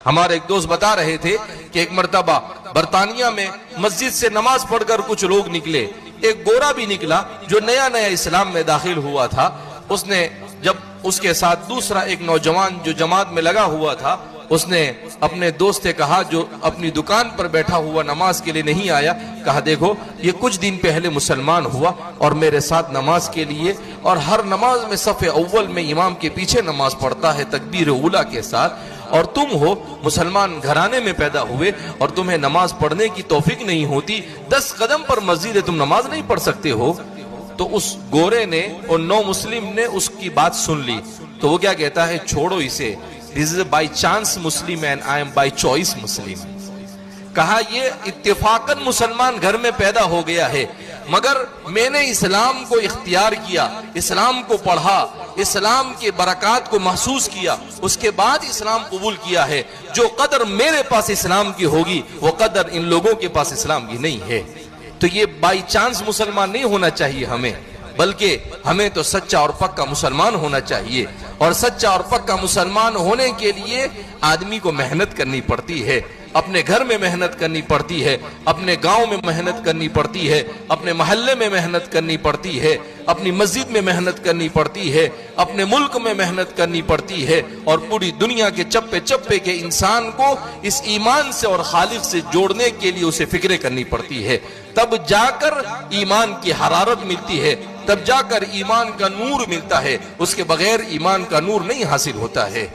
ہمارے ایک دوست بتا رہے تھے کہ ایک مرتبہ برطانیہ میں مسجد سے نماز پڑھ کر کچھ لوگ نکلے، ایک گورا بھی نکلا جو نیا اسلام میں داخل ہوا تھا۔ اس نے جب اس کے ساتھ دوسرا ایک نوجوان جو جماعت میں لگا ہوا تھا، اس نے اپنے دوست سے کہا جو اپنی دکان پر بیٹھا ہوا نماز کے لیے نہیں آیا، کہا دیکھو یہ کچھ دن پہلے مسلمان ہوا اور میرے ساتھ نماز کے لیے، اور ہر نماز میں صف اول میں امام کے پیچھے نماز پڑھتا ہے تکبیر اولیٰ کے ساتھ، اور تم ہو مسلمان گھرانے میں پیدا ہوئے اور تمہیں نماز پڑھنے کی توفیق نہیں ہوتی، 10 قدم پر مسجد ہے، تم نماز نہیں پڑھ سکتے ہو۔ تو اس گورے نے اور نو مسلم نے اس کی بات سن لی، تو وہ کیا کہتا ہے، چھوڑو اسے، this is by chance Muslim and I am by choice Muslim۔ کہا یہ اتفاقاً مسلمان گھر میں پیدا ہو گیا ہے، مگر میں نے اسلام کو اختیار کیا، اسلام کو پڑھا، اسلام کے برکات کو محسوس کیا، اس کے بعد اسلام قبول کیا ہے۔ جو قدر میرے پاس اسلام کی ہوگی وہ قدر ان لوگوں کے پاس اسلام کی نہیں ہے۔ تو یہ بائی چانس مسلمان نہیں ہونا چاہیے ہمیں، بلکہ ہمیں تو سچا اور پکا مسلمان ہونا چاہیے، اور سچا اور پکا مسلمان ہونے کے لیے آدمی کو محنت کرنی پڑتی ہے، اپنے گھر میں محنت کرنی پڑتی ہے، اپنے گاؤں میں محنت کرنی پڑتی ہے، اپنے محلے میں محنت کرنی پڑتی ہے، اپنی مسجد میں محنت کرنی پڑتی ہے، اپنے ملک میں محنت کرنی پڑتی ہے، اور پوری دنیا کے چپے چپے کے انسان کو اس ایمان سے اور خالق سے جوڑنے کے لیے اسے فکریں کرنی پڑتی ہے۔ تب جا کر ایمان کی حرارت ملتی ہے، تب جا کر ایمان کا نور ملتا ہے، اس کے بغیر ایمان کا نور نہیں حاصل ہوتا ہے۔